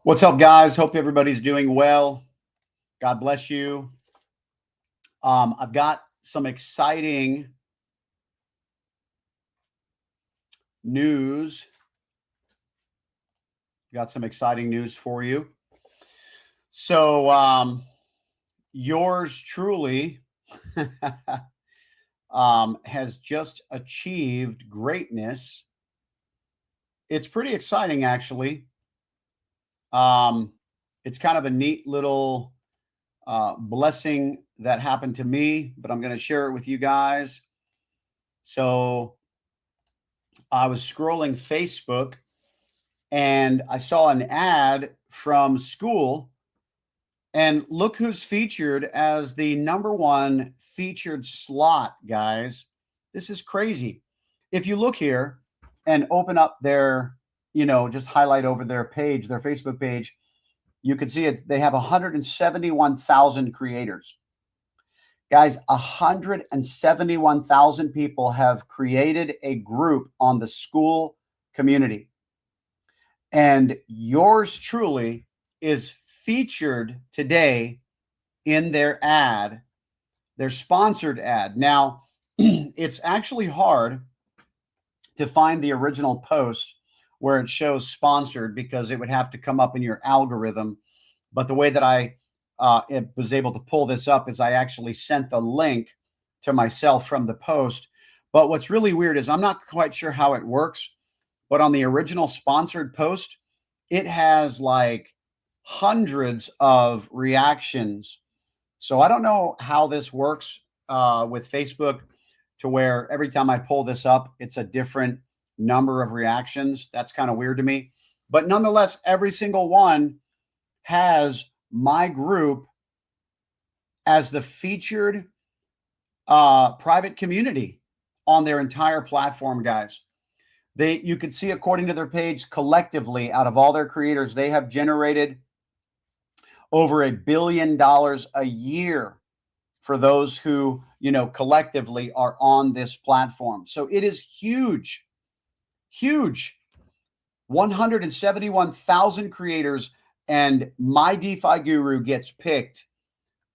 What's up, guys? Hope everybody's doing well. God bless you. I've got some exciting news. Got some exciting news for you. So, yours truly has just achieved greatness. It's pretty exciting, actually. It's kind of a neat little blessing that happened to me, but I'm going to share it with you guys. So I was scrolling Facebook and I saw an ad from school, and look who's featured as the #1 featured slot, guys. This is crazy. If you look here and open up their, just highlight over their page, their Facebook page, you can see they have 171,000 creators. Guys, 171,000 people have created a group on the school community. And yours truly is featured today in their ad, their sponsored ad. Now, it's actually hard to find the original post where it shows sponsored because it would have to come up in your algorithm. But the way that I was able to pull this up is I actually sent the link to myself from the post. But what's really weird is I'm not quite sure how it works, but on the original sponsored post, it has like hundreds of reactions. So I don't know how this works with Facebook to where every time I pull this up, it's a different number of reactions. That's kind of weird to me. But nonetheless, every single one has my group as the featured private community on their entire platform, guys. You could see, according to their page, collectively, out of all their creators, they have generated over $1 billion a year for those who, collectively are on this platform. So it is huge, huge. 171,000 creators, and my DeFi Guru gets picked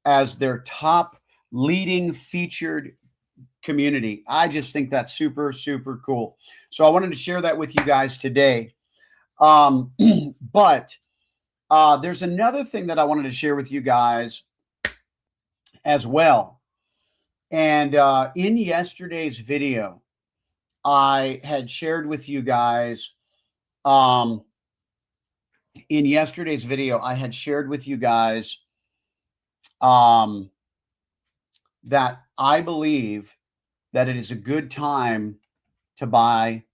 as their top leading featured community. I just think that's super, super cool. So I wanted to share that with you guys today. But there's another thing that I wanted to share with you guys as well. And in yesterday's video, I had shared with you guys, that I believe that it is a good time to buy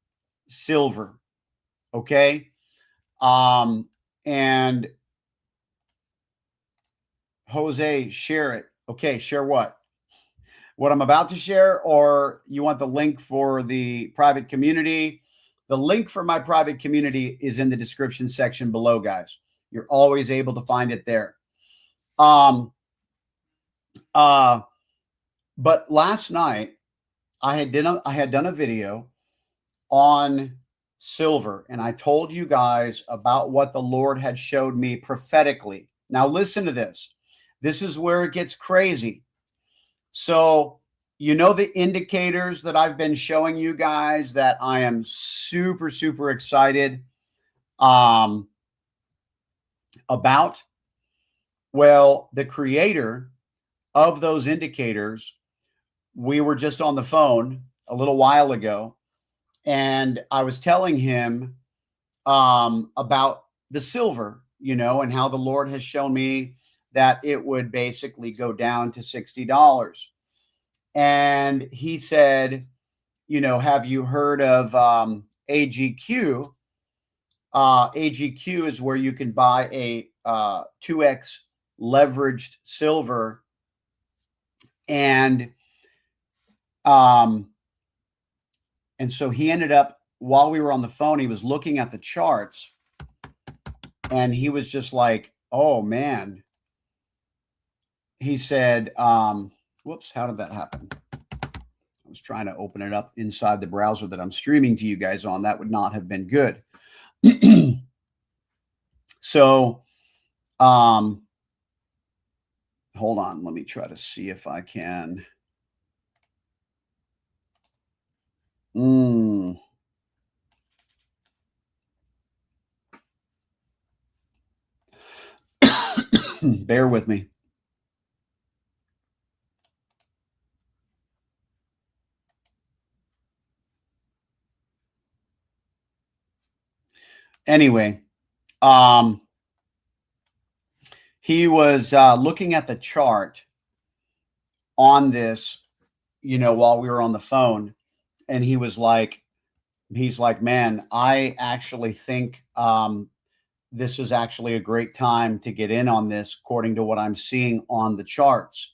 silver. Okay. And Jose, share it. Okay. Share what? What I'm about to share, or you want the link for the private community? The link for my private community is in the description section below, guys. You're always able to find it there. But last night I had done a video on silver, and I told you guys about what the Lord had showed me prophetically. Now listen to this. This is where it gets crazy. So, the indicators that I've been showing you guys that I am super, super excited about. Well, the creator of those indicators, we were just on the phone a little while ago, and I was telling him about the silver, and how the Lord has shown me that it would basically go down to $60. And he said, have you heard of AGQ? AGQ is where you can buy a 2x leveraged silver. And so he ended up, while we were on the phone, he was looking at the charts, and he was just like, oh man. He said, whoops, how did that happen? I was trying to open it up inside the browser that I'm streaming to you guys on. That would not have been good. So, hold on. Let me try to see if I can. Bear with me. Anyway, he was looking at the chart on this, while we were on the phone, and he's like, man, I actually think this is actually a great time to get in on this, according to what I'm seeing on the charts.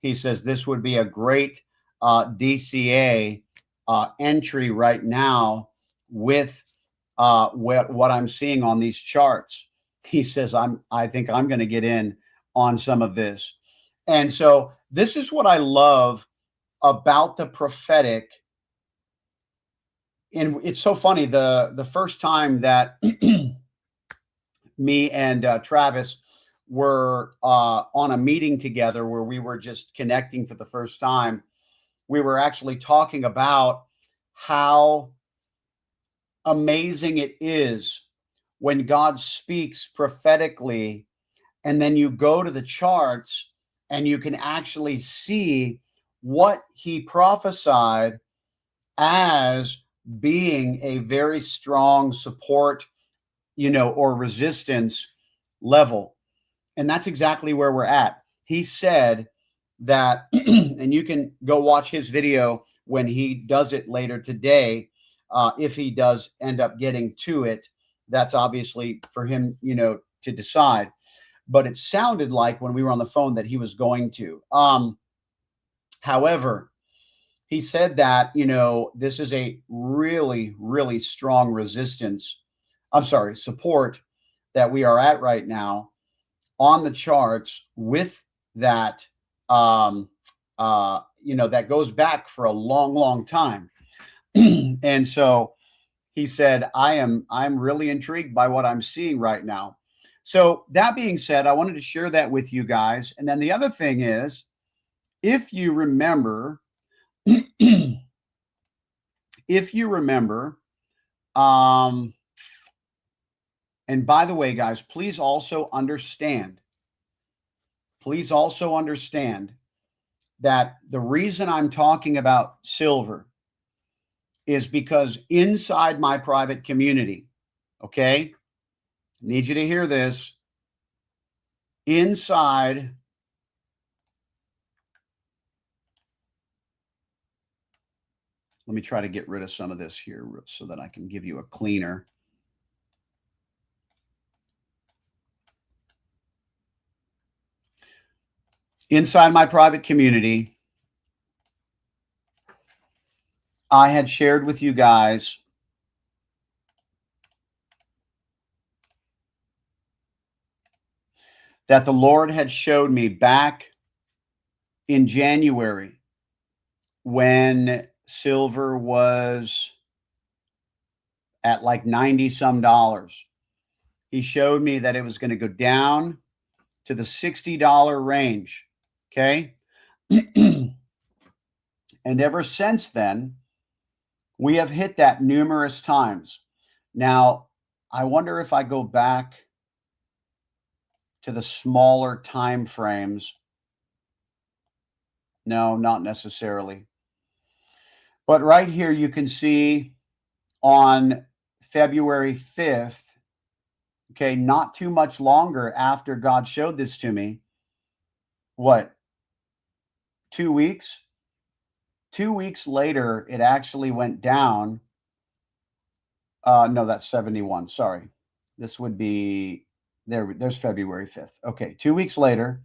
He says this would be a great DCA entry right now with what I'm seeing on these charts. He says, I think I'm going to get in on some of this. And so this is what I love about the prophetic. And it's so funny. The first time that me and Travis were on a meeting together where we were just connecting for the first time, we were actually talking about how amazing it is when God speaks prophetically, and then you go to the charts and you can actually see what he prophesied as being a very strong support, or resistance level. And that's exactly where we're at. He said that, and you can go watch his video when he does it later today. If he does end up getting to it, that's obviously for him, to decide. But it sounded like when we were on the phone that he was going to. However, he said that, this is a really, really strong support that we are at right now on the charts with that, that goes back for a long, long time. And so he said, I'm really intrigued by what I'm seeing right now. So that being said, I wanted to share that with you guys. And then the other thing is, if you remember, and by the way, guys, please also understand that the reason I'm talking about silver is because inside my private community, okay, need you to hear this, inside let me try to get rid of some of this here so that I can give you a cleaner. Inside my private community, I had shared with you guys that the Lord had showed me back in January when silver was at like 90 some dollars. He showed me that it was going to go down to the $60 range. Okay. And ever since then, we have hit that numerous times. Now, I wonder if I go back to the smaller time frames. No, not necessarily. But right here, you can see on February 5th, okay, not too much longer after God showed this to me. What? 2 weeks? 2 weeks later, it actually went down. No, that's 71. Sorry. This would be there's February 5th. Okay. 2 weeks later,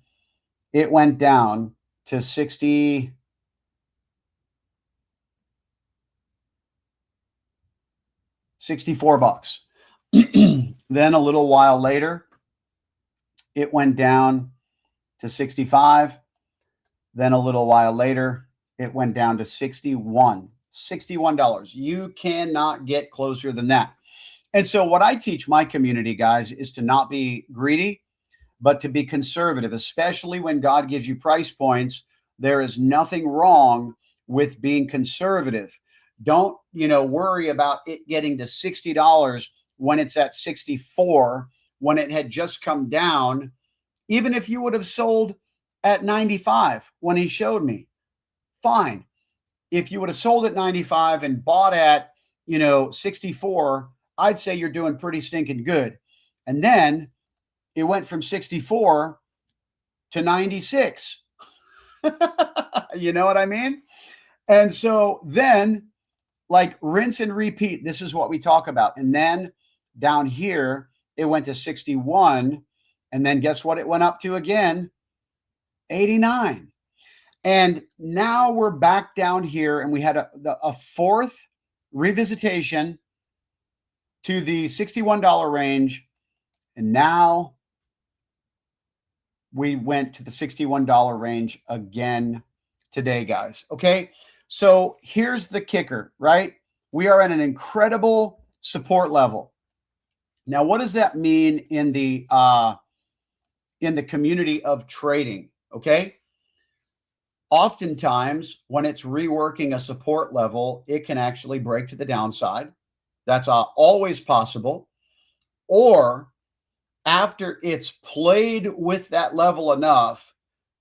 it went down to 64 bucks. Then a little while later, it went down to 65. Then a little while later, it went down to $61. $61. You cannot get closer than that. And so what I teach my community, guys, is to not be greedy, but to be conservative, especially when God gives you price points. There is nothing wrong with being conservative. Don't, worry about it getting to $60 when it's at 64, when it had just come down. Even if you would have sold at 95 when he showed me, fine. If you would have sold at 95 and bought at, 64, I'd say you're doing pretty stinking good. And then it went from 64 to 96. You know what I mean? And so then, like, rinse and repeat. This is what we talk about. And then down here, it went to 61. And then guess what it went up to again? 89. And now we're back down here, and we had a fourth revisitation to the $61 range. And now we went to the $61 range again today, guys. Okay. So here's the kicker, right? We are at an incredible support level. Now, what does that mean in the community of trading? Okay. Oftentimes, when it's reworking a support level, it can actually break to the downside. That's always possible. Or after it's played with that level enough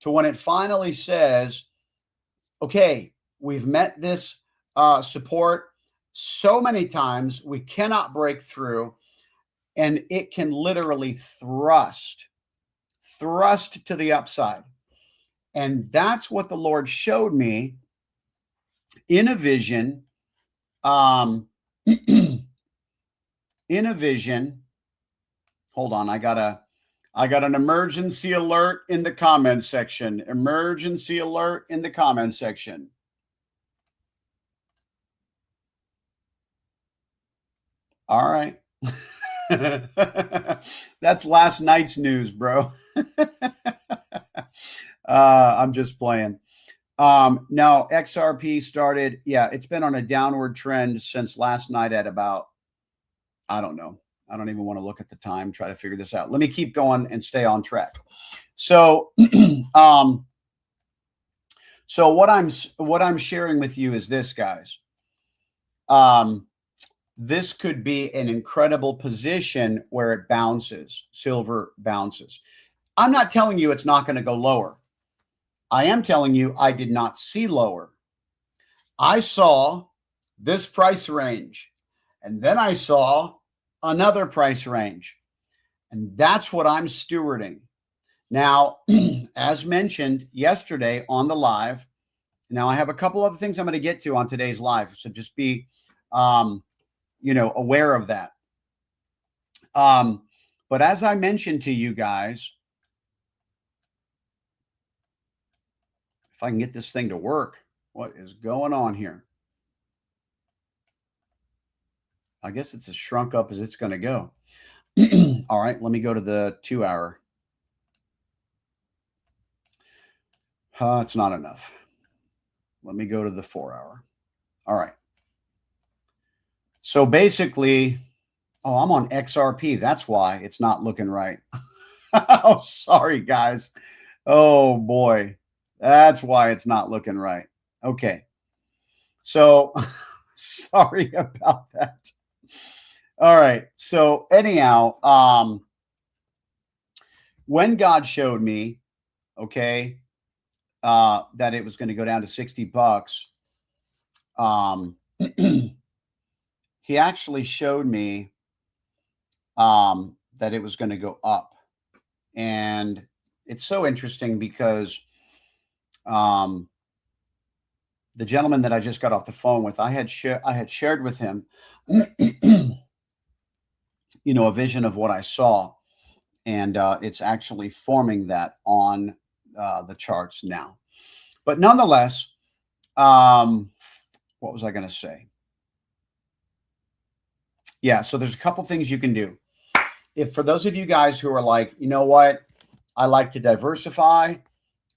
to when it finally says, okay, we've met this support so many times, we cannot break through, and it can literally thrust to the upside. And that's what the Lord showed me in a vision. In a vision. Hold on, I got an emergency alert in the comment section. Emergency alert in the comment section. All right. That's last night's news, bro. I'm just playing. Now XRP started. Yeah, it's been on a downward trend since last night at about, I don't know. I don't even want to look at the time, try to figure this out. Let me keep going and stay on track. So, so what I'm sharing with you is this, guys. This could be an incredible position where it bounces, silver bounces. I'm not telling you it's not going to go lower. I am telling you I did not see lower. I saw this price range, and then I saw another price range. And that's what I'm stewarding. Now, as mentioned yesterday on the live, now I have a couple other things I'm going to get to on today's live. So just be, aware of that. But as I mentioned to you guys, if I can get this thing to work, what is going on here? I guess it's as shrunk up as it's going to go. All right, let me go to the 2 hour. It's not enough. Let me go to the 4 hour. All right. So basically, I'm on XRP. That's why it's not looking right. Oh, sorry, guys. Oh, boy. That's why it's not looking right. Okay. So sorry about that. All right. So anyhow, when God showed me, okay, that it was going to go down to $60, he actually showed me that it was going to go up. And it's so interesting because the gentleman that I just got off the phone with, I had shared with him, a vision of what I saw, and it's actually forming that on the charts now. But nonetheless, what was I going to say? Yeah, so there's a couple things you can do. If for those of you guys who are like, you know what, I like to diversify.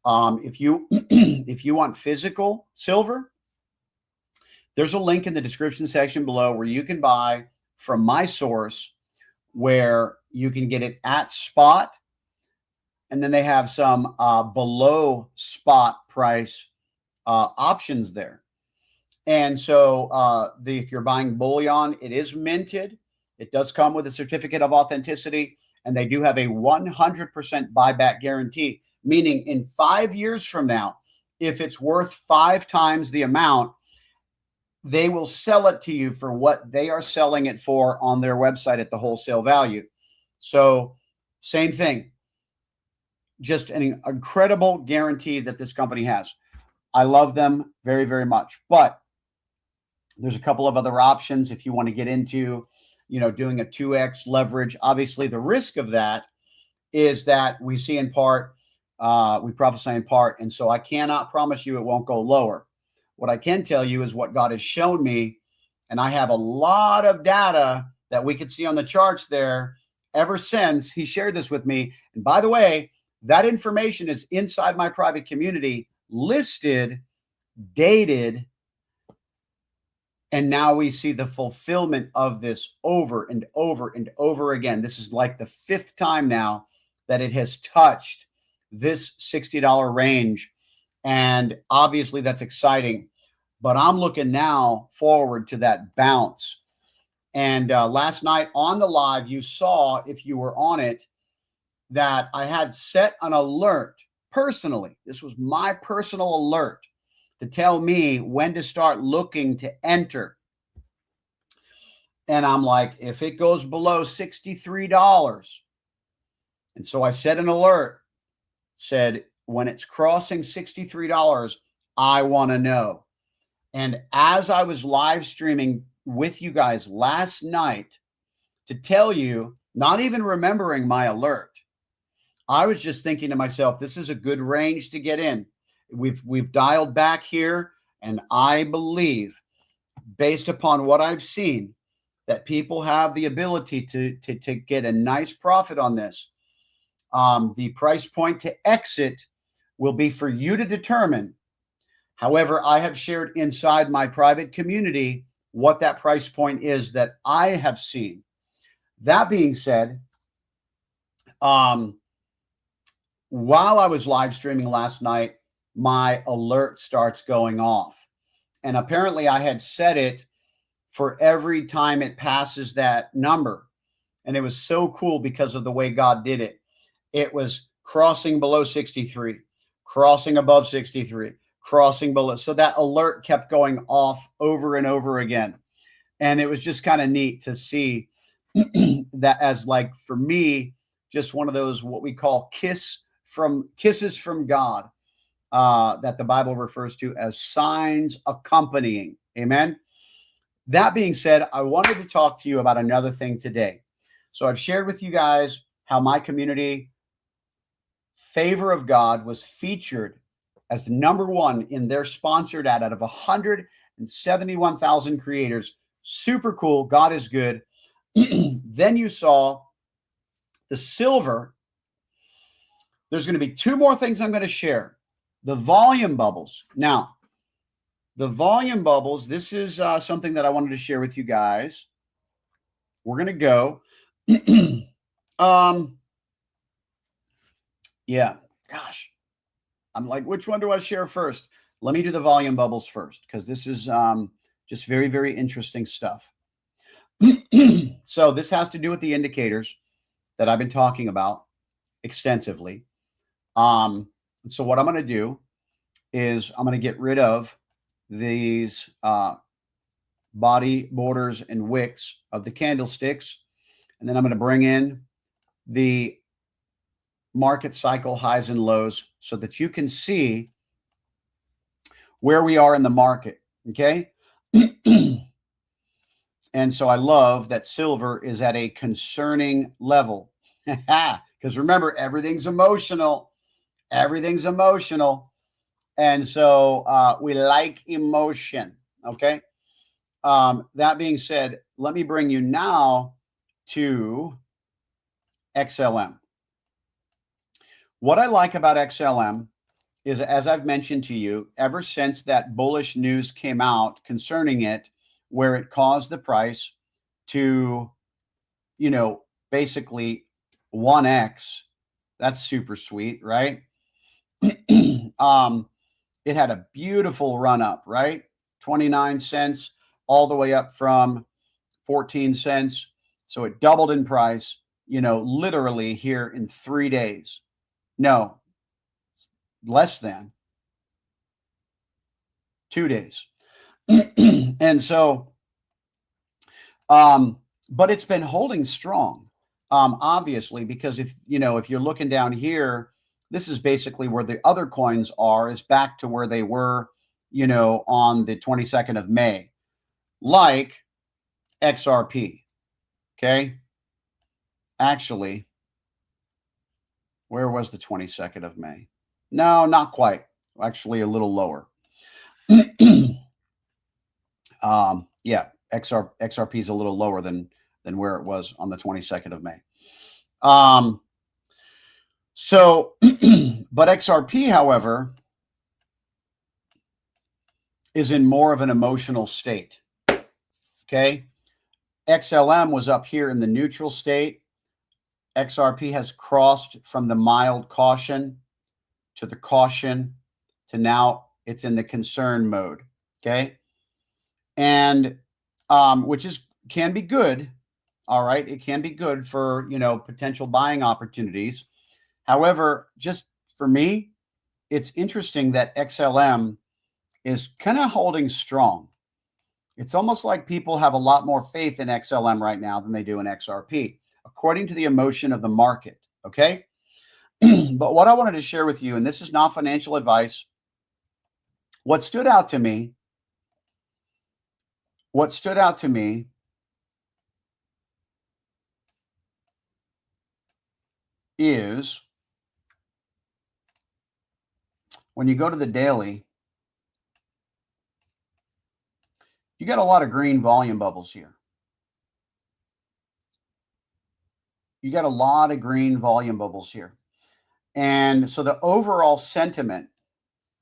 If you if you want physical silver, there's a link in the description section below where you can buy from my source where you can get it at spot. And then they have some below spot price options there. And so if you're buying bullion, it is minted. It does come with a certificate of authenticity, and they do have a 100% buyback guarantee, meaning in 5 years from now, if it's worth 5 times the amount, they will sell it to you for what they are selling it for on their website at the wholesale value. So same thing, just an incredible guarantee that this company has. I love them very, very much, but there's a couple of other options if you want to get into, doing a 2x leverage. Obviously, the risk of that is that we see in part, we prophesy in part, and so I cannot promise you it won't go lower. What I can tell you is what God has shown me, and I have a lot of data that we could see on the charts there ever since he shared this with me. And by the way, that information is inside my private community, listed, dated, and now we see the fulfillment of this over and over and over again. This is like the 5th time now that it has touched this $60 range. And obviously that's exciting, but I'm looking now forward to that bounce. And last night on the live, you saw, if you were on it, that I had set an alert personally. This was my personal alert to tell me when to start looking to enter. And I'm like, if it goes below $63, and so I set an alert, said, when it's crossing $63, I want to know. And as I was live streaming with you guys last night to tell you, not even remembering my alert, I was just thinking to myself, this is a good range to get in. We've dialed back here, and I believe, based upon what I've seen, that people have the ability to get a nice profit on this. The price point to exit will be for you to determine. However, I have shared inside my private community what that price point is that I have seen. That being said, while I was live streaming last night, my alert starts going off. And apparently I had set it for every time it passes that number. And it was so cool because of the way God did it. It was crossing below 63, crossing above 63, crossing below. So that alert kept going off over and over again. And it was just kind of neat to see that as, like, for me, just one of those, what we call kisses from God, that the Bible refers to as signs accompanying. Amen. That being said, I wanted to talk to you about another thing today. So I've shared with you guys how my community, Favor of God, was featured as #1 in their sponsored ad out of 171,000 creators. Super cool. God is good. Then you saw the silver. There's going to be 2 more things I'm going to share. The volume bubbles. Now, the volume bubbles, this is something that I wanted to share with you guys. We're going to go. Yeah, gosh. I'm like, which one do I share first? Let me do the volume bubbles first, because this is just very, very interesting stuff. So this has to do with the indicators that I've been talking about extensively. So what I'm going to do is I'm going to get rid of these body borders and wicks of the candlesticks. And then I'm going to bring in the market cycle highs and lows so that you can see where we are in the market. Okay. And so I love that silver is at a concerning level, because remember, everything's emotional. Everything's emotional. And so we like emotion. Okay. That being said, let me bring you now to XLM. What I like about XLM is, as I've mentioned to you, ever since that bullish news came out concerning it, where it caused the price to, basically 1x. That's super sweet, right? It had a beautiful run up, right? 29 cents all the way up from 14 cents. So it doubled in price, literally here in 3 days. No, less than 2 days. And so, but it's been holding strong, obviously, because if you're looking down here, this is basically where the other coins is back to where they were, on the 22nd of May, like XRP. Okay. Actually, where was the 22nd of May? No, not quite. Actually, a little lower. Yeah, XRP is a little lower than where it was on the 22nd of May. So, but XRP, however, is in more of an emotional state. Okay. XLM was up here in the neutral state. XRP has crossed from the mild caution to the caution to now it's in the concern mode. Okay. And which can be good. All right. It can be good for, potential buying opportunities. However, just for me, it's interesting that XLM is kind of holding strong. It's almost like people have a lot more faith in XLM right now than they do in XRP, according to the emotion of the market. Okay. But what I wanted to share with you, and this is not financial advice, what stood out to me is when you go to the daily, you got a lot of green volume bubbles here. You got a lot of green volume bubbles here. And so the overall sentiment,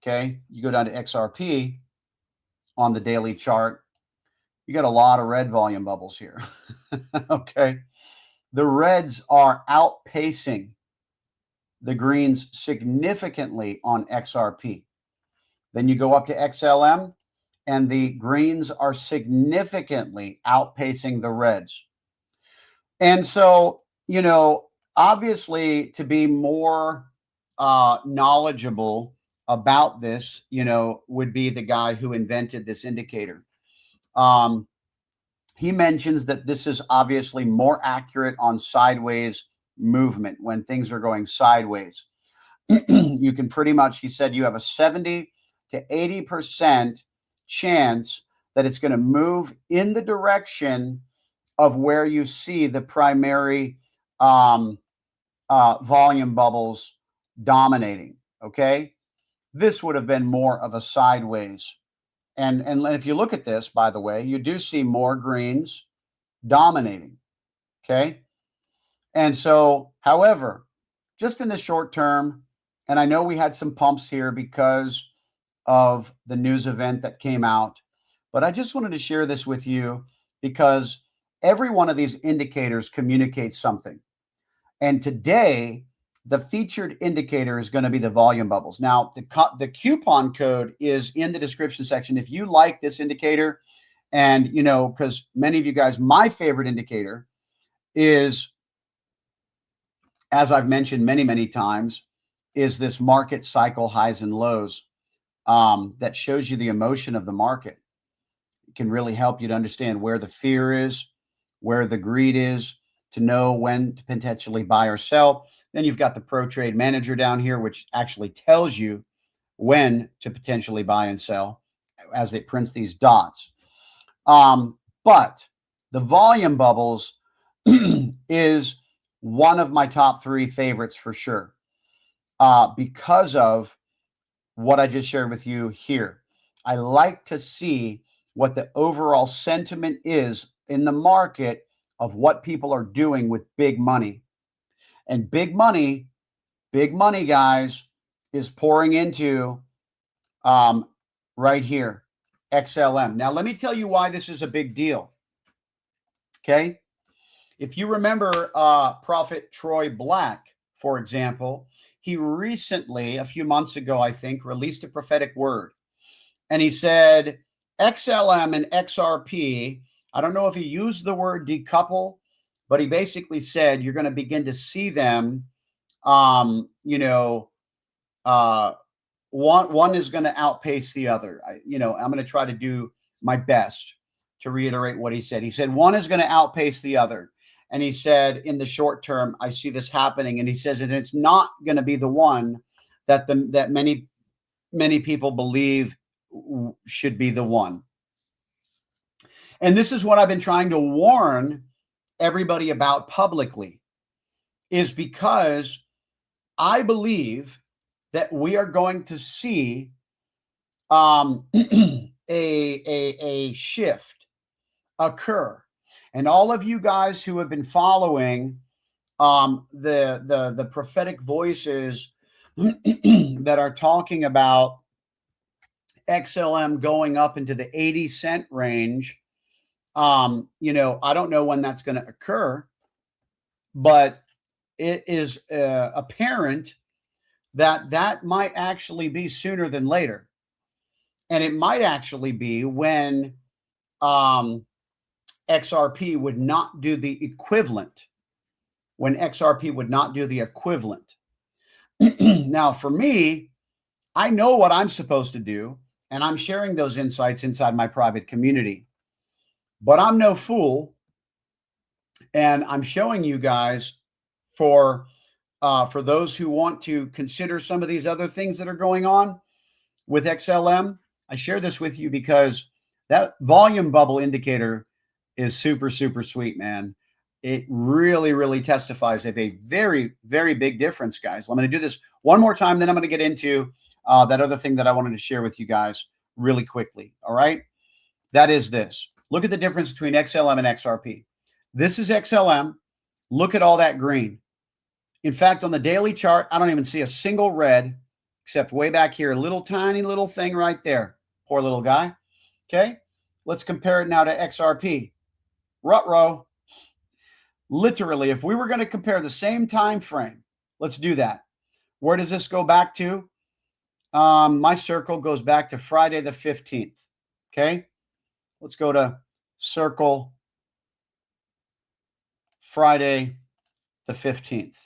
okay, you go down to XRP on the daily chart, you got a lot of red volume bubbles here. Okay. The reds are outpacing the greens significantly on XRP. Then you go up to XLM and the greens are significantly outpacing the reds. And so, obviously to be more knowledgeable about this, would be the guy who invented this indicator. He mentions that this is obviously more accurate on sideways movement when things are going sideways. You can pretty much, he said, you have a 70 to 80% chance that it's going to move in the direction of where you see the primary volume bubbles dominating. Okay. This would have been more of a sideways. And if you look at this, by the way, you do see more greens dominating. Okay. And so, however, just in the short term, and I know we had some pumps here because of the news event that came out, but I just wanted to share this with you because every one of these indicators communicates something. And today, the featured indicator is going to be the volume bubbles. Now, the coupon code is in the description section. If you like this indicator, and, because many of you guys, my favorite indicator is, as I've mentioned many, many times, is this market cycle highs and lows that shows you the emotion of the market. It can really help you to understand where the fear is, where the greed is, to know when to potentially buy or sell. Then you've got the Pro Trade Manager down here, which actually tells you when to potentially buy and sell as it prints these dots. But the volume bubbles is one of my top 3 favorites for sure, because of what I just shared with you here. I like to see what the overall sentiment is in the market of what people are doing with big money. And big money, guys, is pouring into right here, XLM. Now, let me tell you why this is a big deal. Okay. If you remember Prophet Troy Black, for example, he recently, a few months ago, I think, released a prophetic word. And he said, XLM and XRP, I don't know if he used the word decouple, but he basically said you're going to begin to see them, you know, one is going to outpace the other. I'm going to try to do my best to reiterate what he said. He said one is going to outpace the other. And he said, in the short term, I see this happening. And he says, and it's not going to be the one that many people believe should be the one. And this is what I've been trying to warn everybody about publicly, is because I believe that we are going to see a shift occur. And all of you guys who have been following the prophetic voices that are talking about XLM going up into the 80-cent range, I don't know when that's going to occur, but it is apparent that might actually be sooner than later. And it might actually be when XRP would not do the equivalent. When XRP would not do the equivalent. Now, for me, I know what I'm supposed to do, and I'm sharing those insights inside my private community. But I'm no fool, and I'm showing you guys for those who want to consider some of these other things that are going on with XLM. I share this with you because that volume bubble indicator is super, super sweet, man. It really, really testifies of a very, very big difference, guys. I'm going to do this one more time, then I'm going to get into that other thing that I wanted to share with you guys really quickly. All right. That is this. Look at the difference between XLM and XRP. This is XLM. Look at all that green. In fact, on the daily chart, I don't even see a single red except way back here, a little tiny little thing right there. Poor little guy. Okay. Let's compare it now to XRP. Ruh-roh. Literally, if we were going to compare the same time frame, let's do that. Where does this go back to? My circle goes back to Friday the 15th. Okay. Let's go to circle Friday the 15th.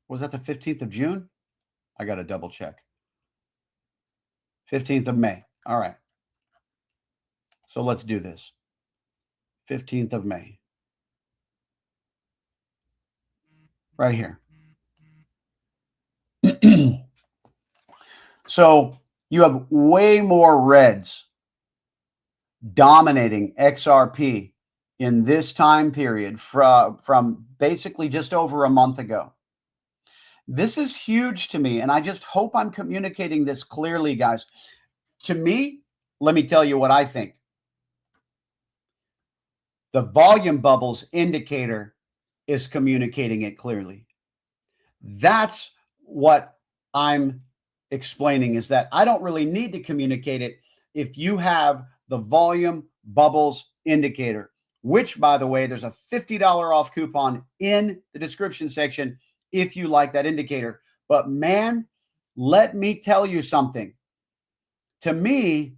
Was that the 15th of June? I got to double check. 15th of May. All right. So let's do this. 15th of May. Right here. So you have way more reds dominating XRP in this time period from basically just over a month ago. This is huge to me, and I just hope I'm communicating this clearly, guys. To me, let me tell you what I think. The volume bubbles indicator is communicating it clearly. That's what I'm explaining, is that I don't really need to communicate it if you have the volume bubbles indicator, which, by the way, there's a $50 off coupon in the description section if you like that indicator. But man, let me tell you something. To me,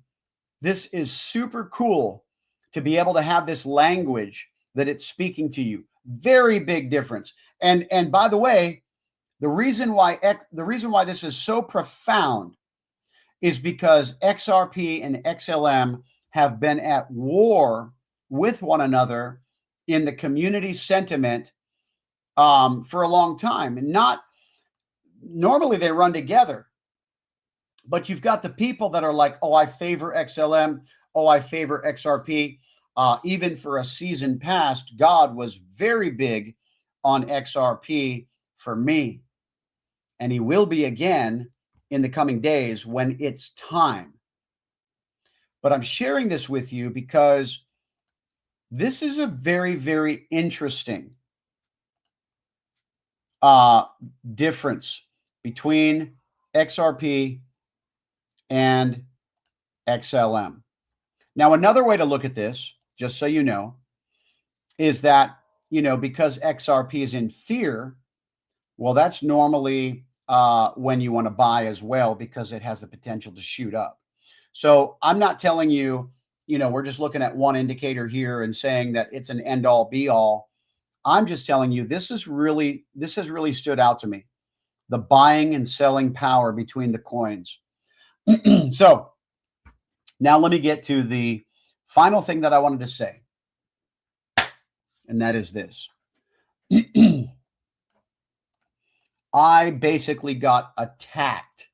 this is super cool to be able to have this language that it's speaking to you. Very big difference. And by the way, the reason why this is so profound is because XRP and XLM have been at war with one another in the community sentiment for a long time. And not normally they run together, but you've got the people that are like, oh, I favor XLM. Oh, I favor XRP. Even for a season past, God was very big on XRP for me. And he will be again in the coming days when it's time. But I'm sharing this with you because this is a very, very interesting difference between XRP and XLM. Now, another way to look at this, just so you know, is that, because XRP is in fear, well, that's normally when you want to buy as well, because it has the potential to shoot up. So I'm not telling you, we're just looking at one indicator here and saying that it's an end all be all. I'm just telling you, this has really stood out to me. The buying and selling power between the coins. So now let me get to the final thing that I wanted to say. And that is this. I basically got attacked.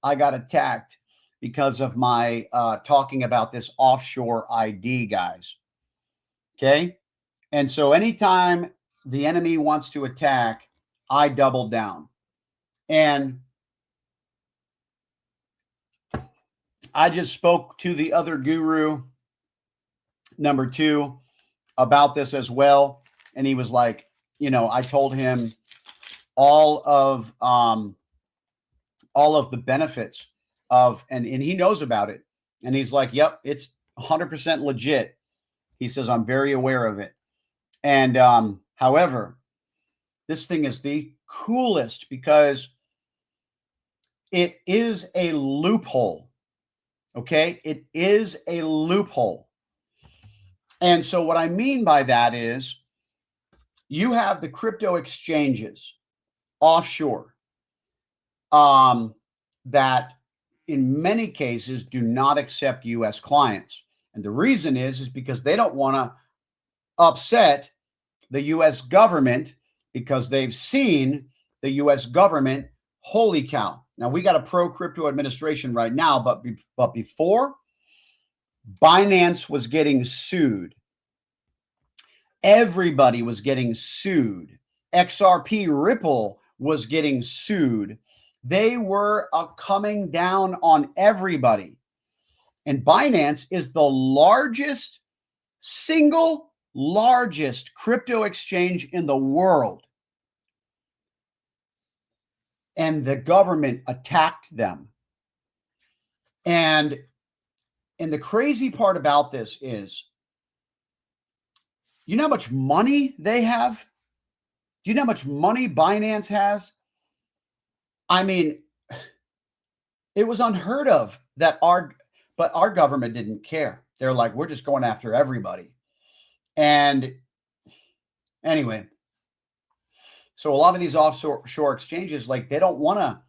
I got attacked because of my talking about this offshore ID, guys. Okay. And so anytime the enemy wants to attack, I double down. And I just spoke to the other guru, number 2, about this as well. And he was like, I told him all of the benefits of, and he knows about it. And he's like, yep, it's 100% legit. He says, I'm very aware of it. And however, this thing is the coolest because it is a loophole. Okay. It is a loophole. And so what I mean by that is you have the crypto exchanges offshore that in many cases do not accept US clients. And the reason is because they don't want to upset the US government, because they've seen the US government, holy cow. Now we got a pro crypto administration right now, but before, Binance was getting sued. Everybody was getting sued. XRP Ripple was getting sued. They were coming down on everybody. And Binance is the single largest crypto exchange in the world. And the government attacked them. And the crazy part about this is, you know how much money they have? Do you know how much money Binance has? I mean, it was unheard of but our government didn't care. They're like, we're just going after everybody. And anyway, so a lot of these offshore exchanges, like they want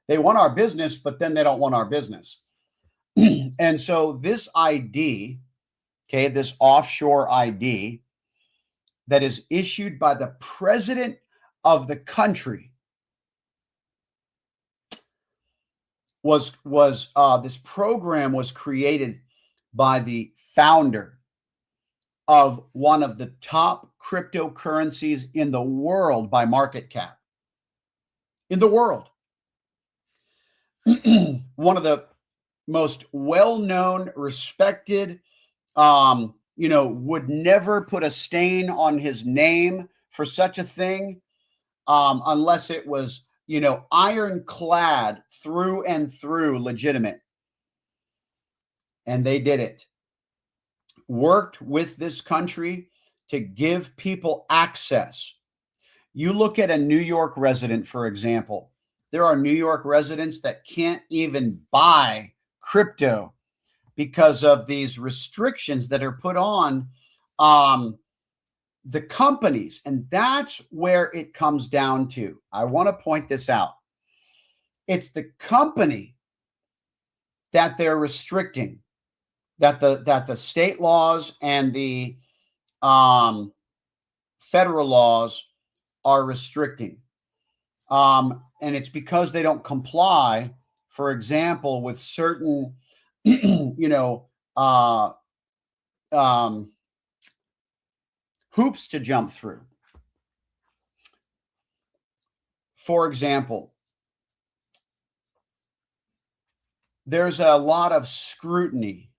our business, but then they don't want our business. And so this ID, okay, this offshore ID that is issued by the president of the country this program was created by the founder of one of the top cryptocurrencies in the world by market cap. In the world. One of the most well-known, respected, would never put a stain on his name for such a thing, unless it was, ironclad through and through legitimate. And they did it. Worked with this country to give people access. You look at a New York resident, for example. There are New York residents that can't even buy crypto because of these restrictions that are put on the companies. And that's where it comes down to. I want to point this out. It's the company that they're restricting, that the state laws and the federal laws are restricting. And it's because they don't comply, for example, with certain, hoops to jump through. For example, there's a lot of scrutiny.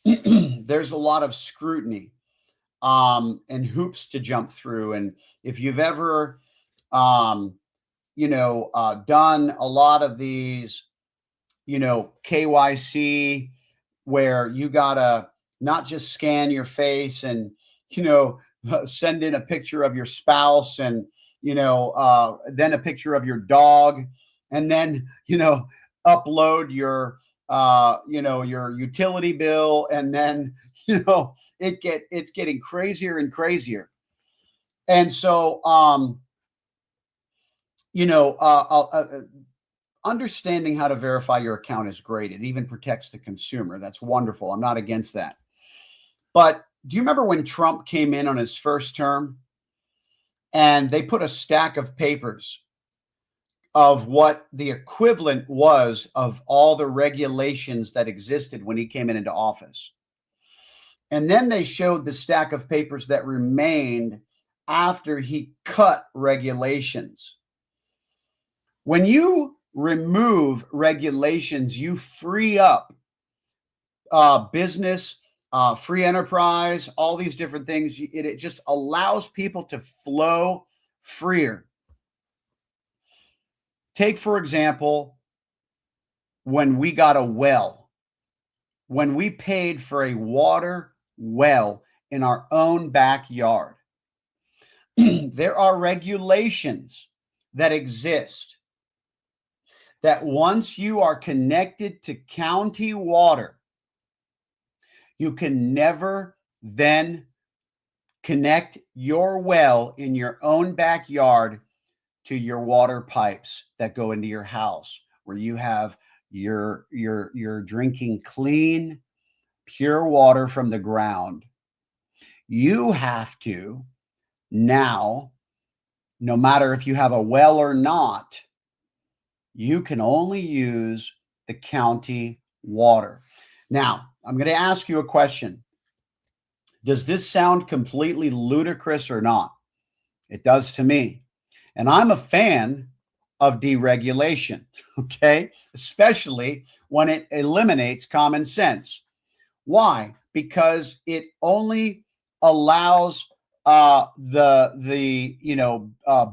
There's a lot of scrutiny and hoops to jump through. And if you've ever, done a lot of these, KYC where you gotta not just scan your face and, send in a picture of your spouse and, then a picture of your dog, and then, upload your, your utility bill. And then, it's getting crazier and crazier. And so, understanding how to verify your account is great. It even protects the consumer. That's wonderful. I'm not against that. But do you remember when Trump came in on his first term and they put a stack of papers of what the equivalent was of all the regulations that existed when he came into office? And then they showed the stack of papers that remained after he cut regulations. When you remove regulations, you free up business, free enterprise, all these different things. It just allows people to flow freer. Take, for example, when we got a well, when we paid for a water well in our own backyard, there are regulations that exist that once you are connected to county water, you can never then connect your well in your own backyard to your water pipes that go into your house, where you have your drinking clean, pure water from the ground. You have to now, no matter if you have a well or not, you can only use the county water. Now, I'm going to ask you a question. Does this sound completely ludicrous or not? It does to me. And I'm a fan of deregulation, okay? Especially when it eliminates common sense. Why? Because it only allows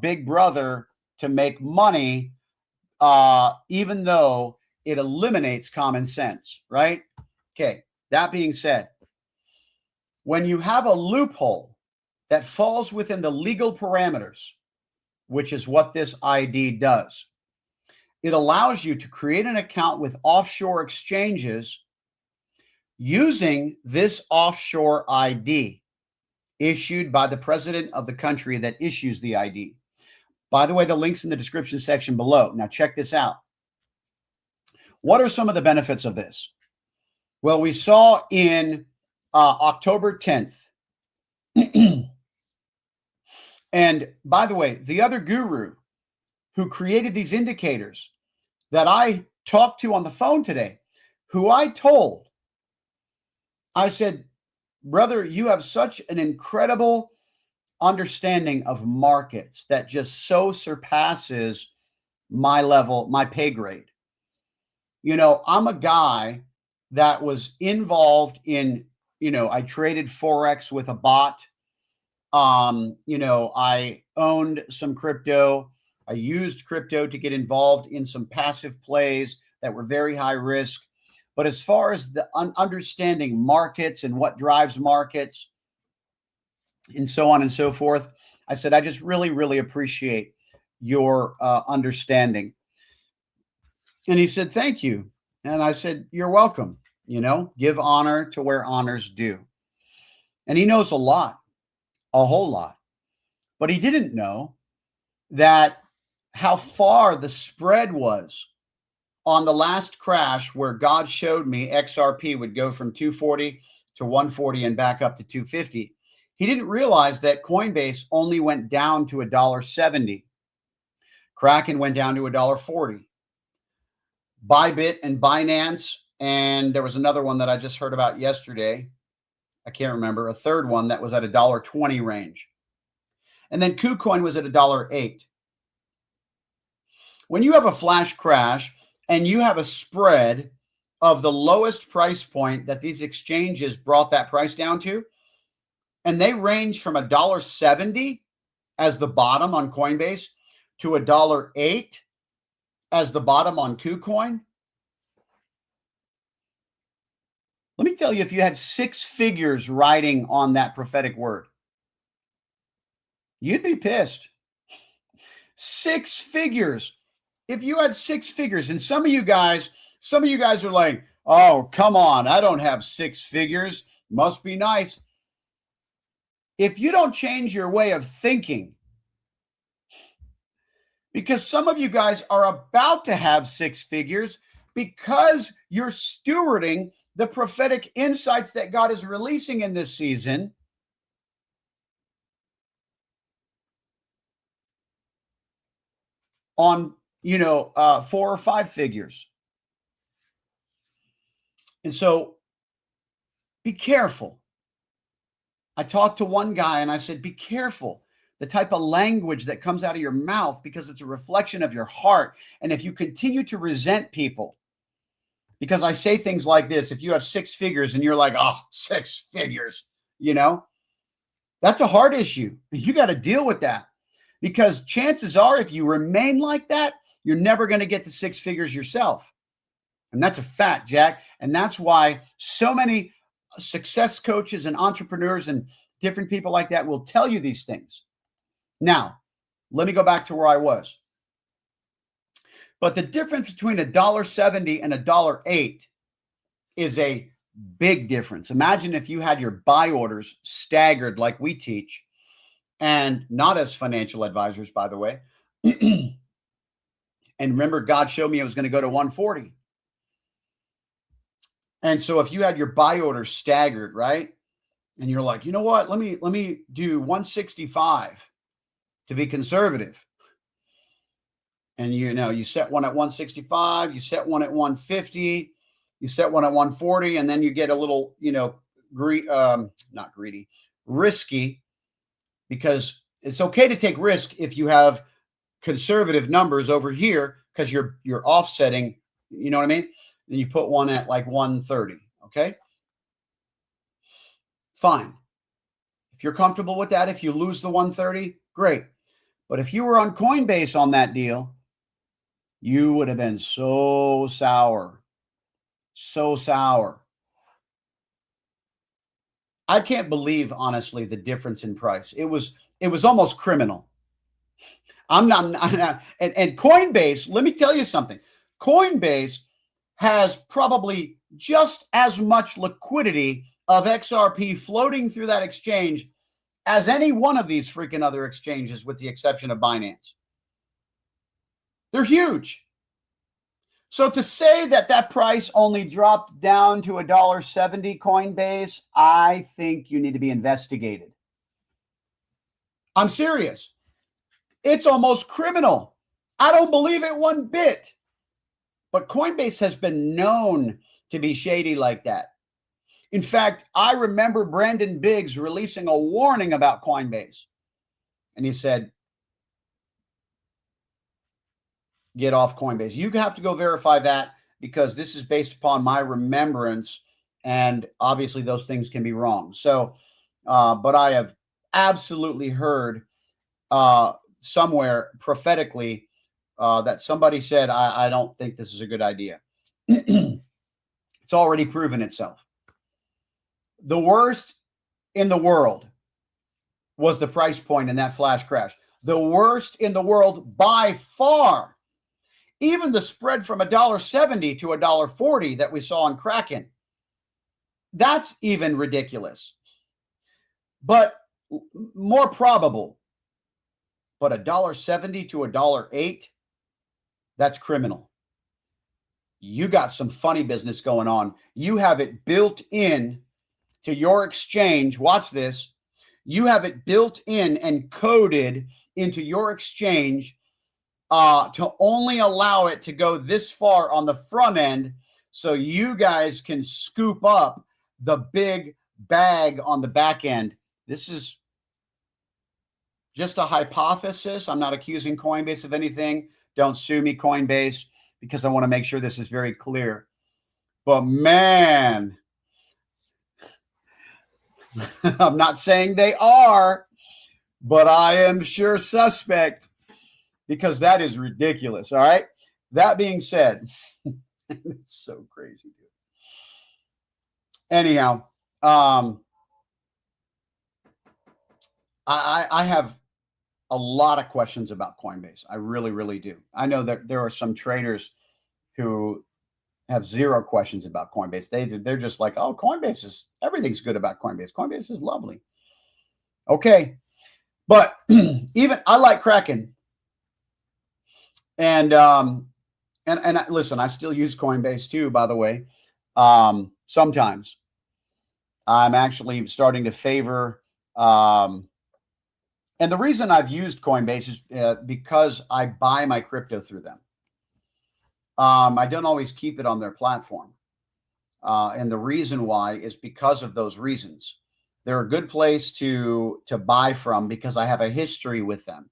big brother to make money, even though it eliminates common sense, right? Okay, that being said, when you have a loophole that falls within the legal parameters, which is what this ID does, it allows you to create an account with offshore exchanges using this offshore ID issued by the president of the country that issues the ID. By the way, the link's in the description section below. Now, check this out. What are some of the benefits of this? Well, we saw in October 10th. And by the way, the other guru who created these indicators that I talked to on the phone today, who I told, I said, brother, you have such an incredible understanding of markets that just so surpasses my level, my pay grade. I'm a guy that was involved in, I traded Forex with a bot. I owned some crypto. I used crypto to get involved in some passive plays that were very high risk. But as far as the understanding markets and what drives markets and so on and so forth, I said, I just really, really appreciate your understanding. And he said, thank you. And I said, you're welcome. Give honor to where honor's due. And he knows a lot, a whole lot. But he didn't know that how far the spread was on the last crash, where God showed me XRP would go from 240 to 140 and back up to 250. He didn't realize that Coinbase only went down to $1.70. Kraken went down to $1.40. Bybit and Binance, and there was another one that I just heard about yesterday. I can't remember. A third one that was at $1.20 range. And then KuCoin was at $1.08. When you have a flash crash and you have a spread of the lowest price point that these exchanges brought that price down to, and they range from $1.70 as the bottom on Coinbase to $1.08 as the bottom on KuCoin, Let me tell you, if you had 6 figures riding on that prophetic word, you'd be pissed. 6 figures. If you had 6 figures, and some of you guys are like, oh, come on, I don't have 6 figures. Must be nice. If you don't change your way of thinking, because some of you guys are about to have 6 figures because you're stewarding the prophetic insights that God is releasing in this season. On, 4 or 5 figures. And so be careful. I talked to one guy and I said, be careful the type of language that comes out of your mouth, because it's a reflection of your heart. And if you continue to resent people, because I say things like this, if you have 6 figures and you're like, oh, 6 figures, that's a heart issue. You got to deal with that, because chances are, if you remain like that, you're never going to get to 6 figures yourself. And that's a fact, Jack. And that's why so many success coaches and entrepreneurs and different people like that will tell you these things. Now, let me go back to where I was. But the difference between $1.70 and $1.08 is a big difference. Imagine if you had your buy orders staggered like we teach, and not as financial advisors, by the way. And remember, God showed me it was going to go to 140. And so if you had your buy orders staggered, right? And you're like, you know what? Let me do 165 to be conservative. And you set one at 165, you set one at 150, you set one at 140, and then you get a little, not greedy, risky, because it's okay to take risk if you have conservative numbers over here, because you're offsetting, you know what I mean? Then you put one at like 130, okay? Fine. If you're comfortable with that, if you lose the 130, great. But if you were on Coinbase on that deal, you would have been so sour. So sour. I can't believe, honestly, the difference in price. It was almost criminal. I'm not, and Coinbase, let me tell you something. Coinbase has probably just as much liquidity of XRP floating through that exchange as any one of these freaking other exchanges, with the exception of Binance. They're huge. So to say that price only dropped down to $1.70 Coinbase, I think you need to be investigated. I'm serious. It's almost criminal. I don't believe it one bit. But Coinbase has been known to be shady like that. In fact, I remember Brandon Biggs releasing a warning about Coinbase. And he said, get off Coinbase. You have to go verify that, because this is based upon my remembrance, and obviously those things can be wrong. So, but I have absolutely heard somewhere prophetically that somebody said, I don't think this is a good idea. It's already proven itself. The worst in the world was the price point in that flash crash. The worst in the world by far. Even the spread from $1.70 to $1.40 that we saw on Kraken, that's even ridiculous. But more probable. But $1.70 to $1.08, that's criminal. You got some funny business going on. You have it built in to your exchange. Watch this. You have it built in and coded into your exchange to only allow it to go this far on the front end, so you guys can scoop up the big bag on the back end. This is just a hypothesis. I'm not accusing Coinbase of anything. Don't sue me, Coinbase, because I want to make sure this is very clear. But man, I'm not saying they are, but I am sure suspect, because that is ridiculous. All right. That being said, it's so crazy, dude. anyhow, I have a lot of questions about Coinbase. I really, really do. I know that there are some traders who have zero questions about Coinbase. They're just like, oh, Coinbase is, everything's good about Coinbase. Coinbase is lovely. Okay. But even I like Kraken. And listen, I still use Coinbase too, by the way. Sometimes I'm actually starting to favor, and the reason I've used Coinbase is because I buy my crypto through them. I don't always keep it on their platform. And the reason why is because of those reasons. They're a good place to buy from because I have a history with them.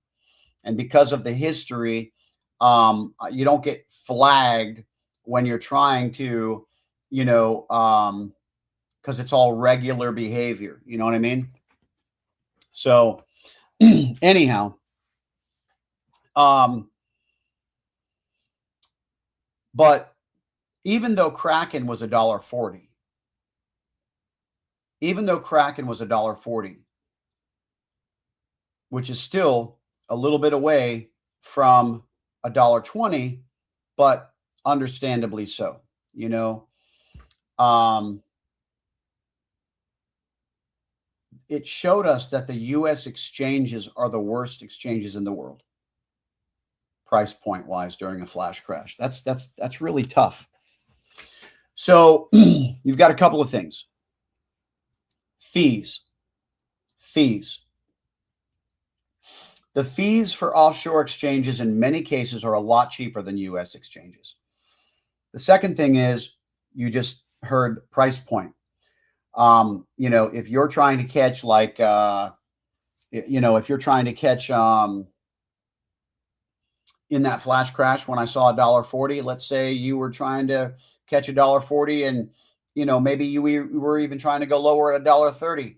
And because of the history, you don't get flagged when you're trying to, because it's all regular behavior. You know what I mean? So anyhow, but even though Kraken was $1.40, which is still a little bit away from $1.20, but understandably so, it showed us that the U.S. exchanges are the worst exchanges in the world, price point wise, during a flash crash. That's really tough. So you've got a couple of things. Fees. The fees for offshore exchanges in many cases are a lot cheaper than U.S. exchanges. The second thing is, you just heard price point. If you're trying to catch if you're trying to catch in that flash crash when I saw $1.40, let's say you were trying to catch $1.40 and, maybe you were even trying to go lower at $1.30.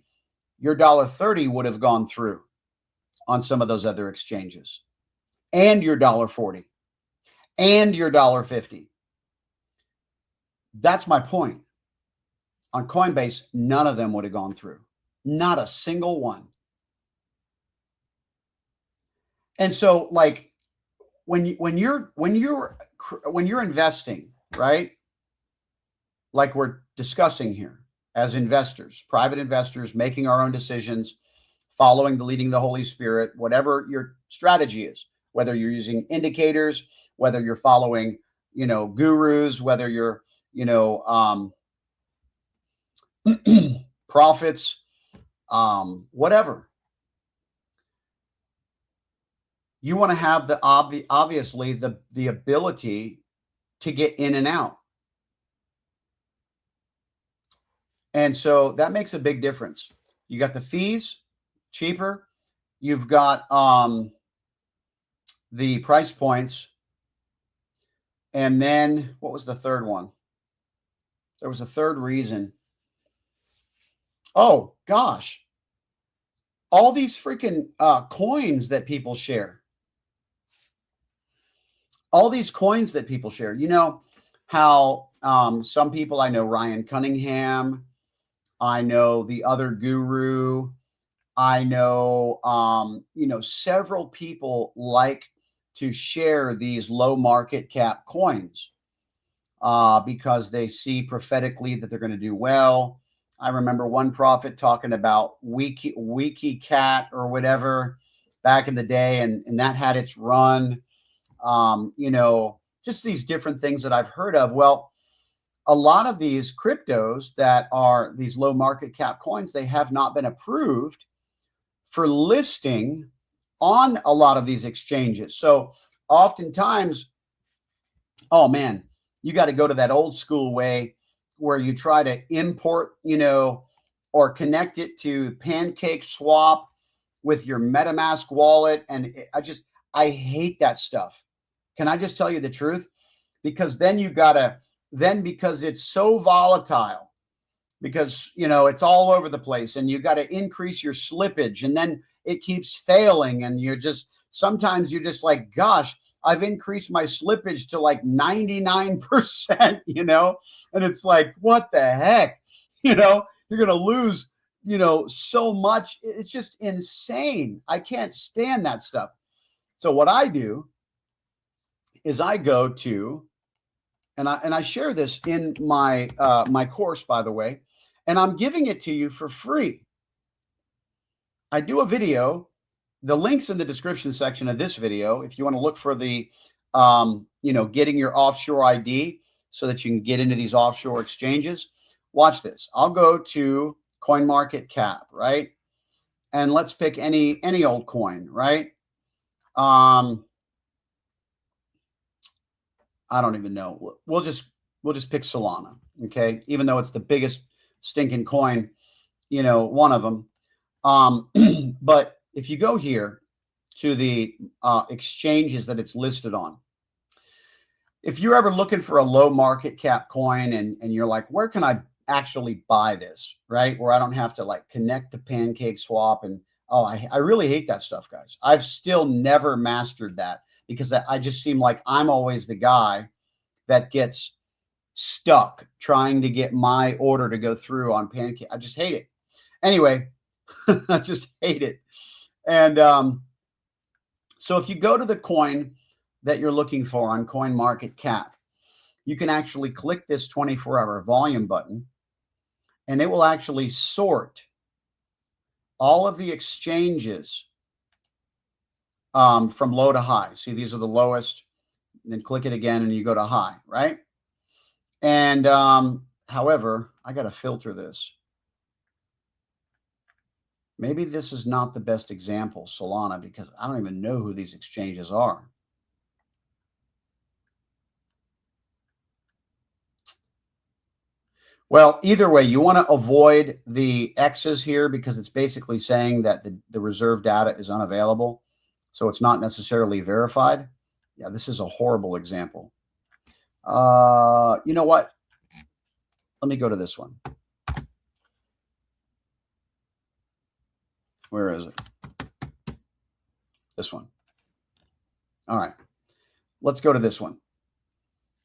Your $1.30 would have gone through on some of those other exchanges, and your $1.40 and your $1.50. That's my point. On Coinbase, none of them would have gone through. Not a single one. And so, like, when you're investing, right? Like we're discussing here, as investors, private investors, making our own decisions, following the leading of the Holy Spirit, whatever your strategy is, whether you're using indicators, whether you're following, gurus, whether you're, prophets, whatever. You want to have obviously the ability to get in and out. And so that makes a big difference. You got the fees, cheaper. You've got the price points. And then what was the third one? There was a third reason. Oh, gosh. All these freaking coins that people share. All these coins that people share. You know how some people, I know Ryan Cunningham, I know the other guru, I know, several people like to share these low market cap coins because they see prophetically that they're going to do well. I remember one prophet talking about Wiki Cat or whatever back in the day, and that had its run. Just these different things that I've heard of. Well, a lot of these cryptos that are these low market cap coins, they have not been approved for listing on a lot of these exchanges. So oftentimes, oh man, you got to go to that old school way where you try to import, or connect it to Pancake Swap with your MetaMask wallet. And I hate that stuff. Can I just tell you the truth? Because then because it's so volatile, because, it's all over the place, and you got to increase your slippage, and then it keeps failing. And sometimes you're just like, gosh, I've increased my slippage to like 99%, and it's like, what the heck? you're going to lose, so much. It's just insane. I can't stand that stuff. So what I do is I go to, and I share this in my my course, by the way, and I'm giving it to you for free. I do a video. The link's in the description section of this video. If you want to look for the, getting your offshore ID so that you can get into these offshore exchanges. Watch this. I'll go to CoinMarketCap, right? And let's pick any old coin, right? I don't even know. We'll just pick Solana, okay? Even though it's the biggest stinking coin, one of them. But if you go here to the exchanges that it's listed on, if you're ever looking for a low market cap coin and you're like, where can I actually buy this, right? Where I don't have to like connect the Pancake Swap. And I really hate that stuff, guys. I've still never mastered that because I just seem like I'm always the guy that gets stuck trying to get my order to go through on Pancake. I just hate it. Anyway, I just hate it. And so if you go to the coin that you're looking for on CoinMarketCap, you can actually click this 24-hour volume button, and it will actually sort all of the exchanges from low to high. See, these are the lowest. Then click it again, and you go to high, right? And however, I got to filter this. Maybe this is not the best example, Solana, because I don't even know who these exchanges are. Well, either way, you want to avoid the X's here because it's basically saying that the reserve data is unavailable. So it's not necessarily verified. Yeah, this is a horrible example. You know what? Let me go to this one. Where is it? This one. All right. Let's go to this one.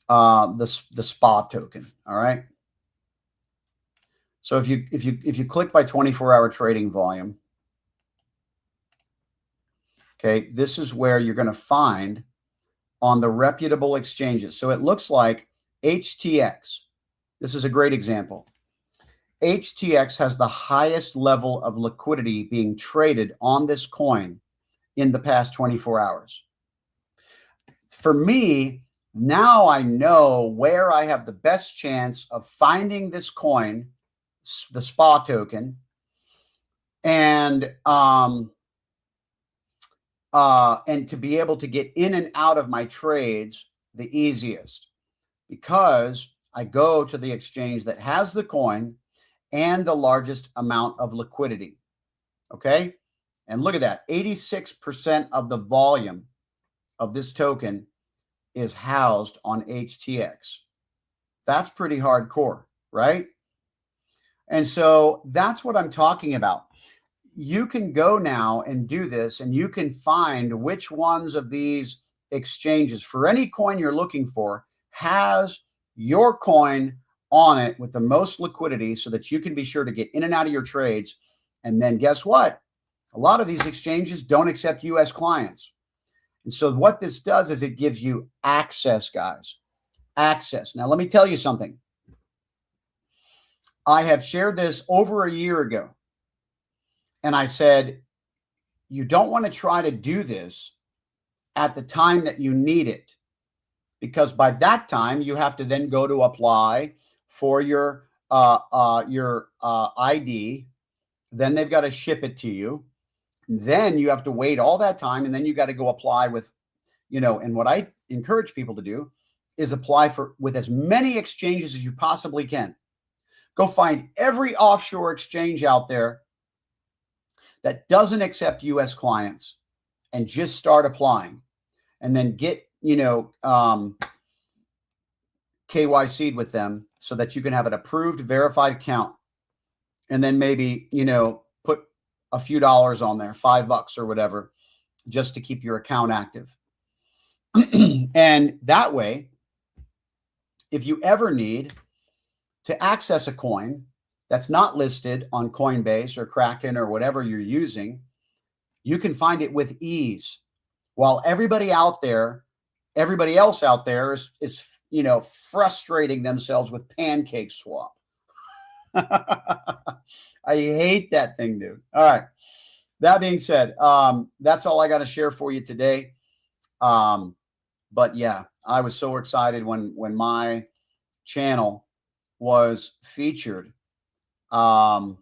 The SPA token. All right. So if you click by 24-hour trading volume, okay, this is where you're going to find on the reputable exchanges. So it looks like HTX. This is a great example. HTX has the highest level of liquidity being traded on this coin in the past 24 hours. For me, now I know where I have the best chance of finding this coin, the SPA token, and to be able to get in and out of my trades the easiest, because I go to the exchange that has the coin and the largest amount of liquidity. Okay. And look at that. 86% of the volume of this token is housed on HTX. That's pretty hardcore, right? And so that's what I'm talking about. You can go now and do this, and you can find which ones of these exchanges for any coin you're looking for has your coin on it with the most liquidity so that you can be sure to get in and out of your trades. And then guess what? A lot of these exchanges don't accept US clients. And so what this does is it gives you access, guys. Access. Now, let me tell you something. I have shared this over a year ago. And I said, you don't want to try to do this at the time that you need it, because by that time you have to then go to apply for your ID. Then they've got to ship it to you. Then you have to wait all that time, and then you got to go apply with, and what I encourage people to do is apply with as many exchanges as you possibly can. Go find every offshore exchange out there that doesn't accept US clients and just start applying, and then get, KYC'd with them so that you can have an approved, verified account. And then maybe, put a few dollars on there, $5 or whatever, just to keep your account active. And that way, if you ever need to access a coin that's not listed on Coinbase or Kraken or whatever you're using, you can find it with ease. While everybody else out there is frustrating themselves with Pancake Swap. I hate that thing, dude. All right. That being said, that's all I got to share for you today. But yeah, I was so excited when my channel was featured as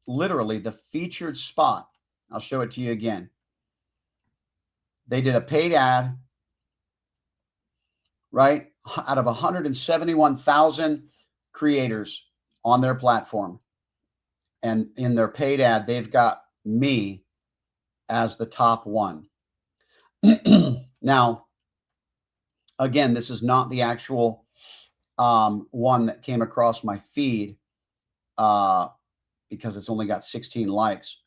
literally the featured spot. I'll show it to you again. They did a paid ad, right? Out of 171,000 creators on their platform. And in their paid ad, they've got me as the top one. Now, again, this is not the actual one that came across my feed because it's only got 16 likes.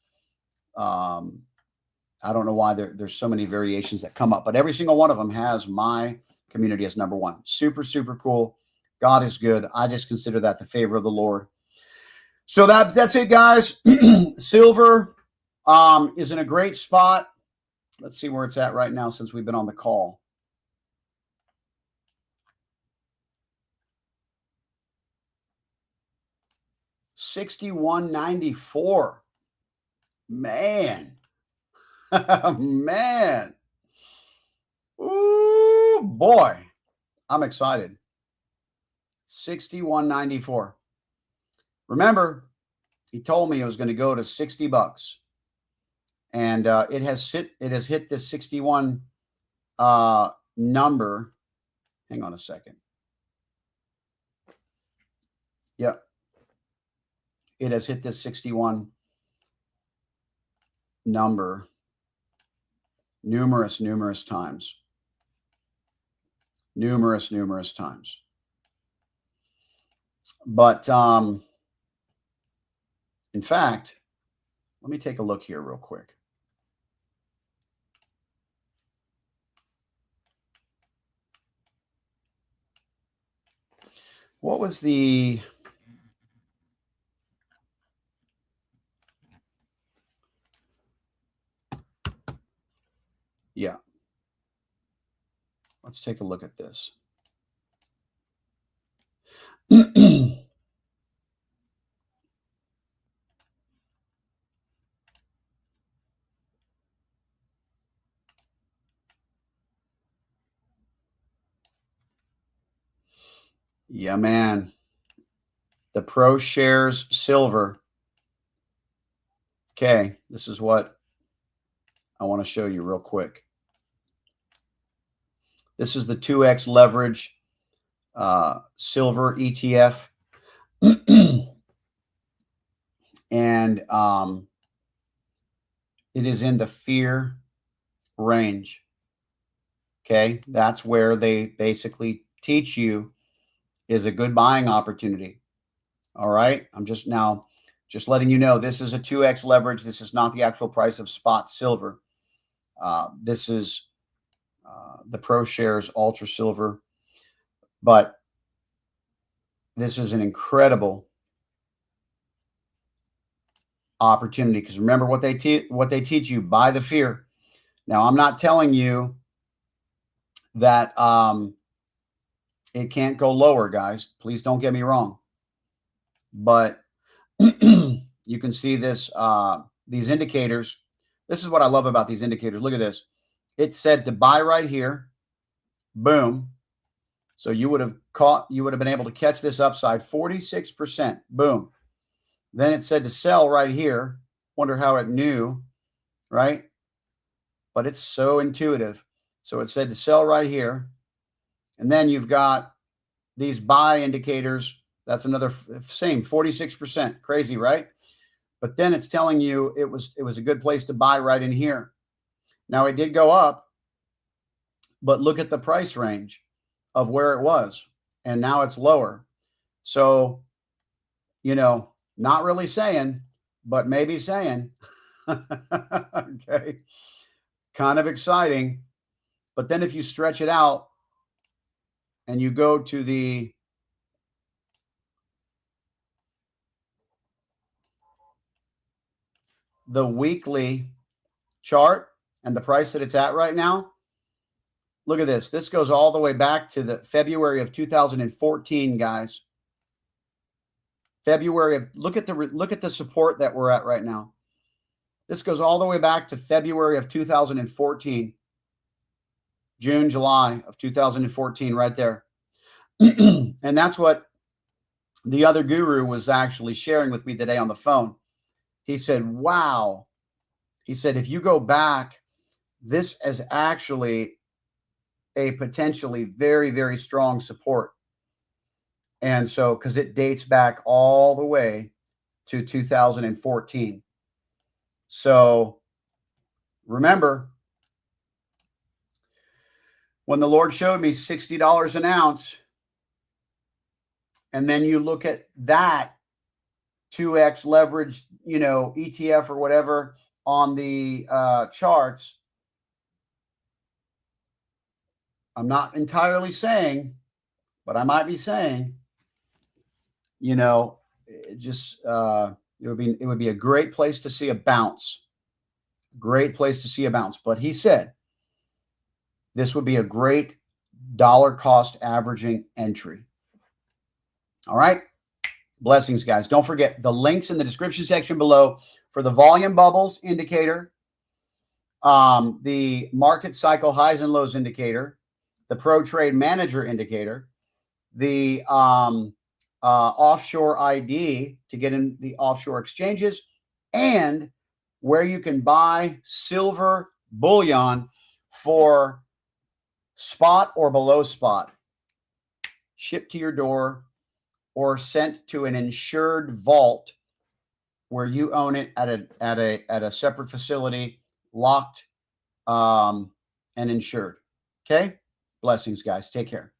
I don't know why there's so many variations that come up, but every single one of them has my community as number one. Super, super cool. God is good. I just consider that the favor of the Lord. So that's it, guys. Silver is in a great spot. Let's see where it's at right now since we've been on the call. $61.94. Man. Man. Ooh, boy. I'm excited. $61.94. Remember, he told me it was going to go to $60. And it has hit this 61 number. Hang on a second. Yep. It has hit this 61 number numerous times. Numerous times. But in fact, let me take a look here real quick. What was the... Yeah. Let's take a look at this. Yeah, man. The Pro Shares Silver. Okay, this is what I want to show you real quick. This is the 2x leverage silver ETF. And it is in the fear range. Okay, that's where they basically teach you is a good buying opportunity. All right, I'm just letting you know this is a 2x leverage. This is not the actual price of spot silver. This is the Pro Shares Ultra Silver, but this is an incredible opportunity because remember what they teach you: buy the fear. Now, I'm not telling you that it can't go lower, guys. Please don't get me wrong, but you can see this these indicators. This is what I love about these indicators. Look at this. It said to buy right here. Boom. So you would have been able to catch this upside 46%. Boom. Then it said to sell right here. Wonder how it knew, right? But it's so intuitive. So it said to sell right here. And then you've got these buy indicators. That's another same 46%. Crazy, right? But then it's telling you it was a good place to buy right in here. Now it did go up, but look at the price range of where it was. And now it's lower. So, not really saying, but maybe saying. Okay. Kind of exciting. But then if you stretch it out and you go to the the weekly chart and the price that it's at right now, look at this. This goes all the way back to the February of 2014, guys. Look at the support that we're at right now. This goes all the way back to February of 2014. June, July of 2014, right there. And that's what the other guru was actually sharing with me today on the phone. He said, wow. He said, if you go back, this is actually a potentially very, very strong support. And so, because it dates back all the way to 2014. So remember, when the Lord showed me $60 an ounce, and then you look at that 2x leverage, ETF or whatever on the charts, I'm not entirely saying, but I might be saying, it would be a great place to see a bounce. Great place to see a bounce. But he said this would be a great dollar cost averaging entry. All right. Blessings, guys. Don't forget the links in the description section below for the volume bubbles indicator, the market cycle highs and lows indicator, the pro trade manager indicator, the offshore ID to get in the offshore exchanges, and where you can buy silver bullion for spot or below spot, shipped to your door or sent to an insured vault where you own it at a separate facility, locked and insured. Okay? Blessings, guys. Take care.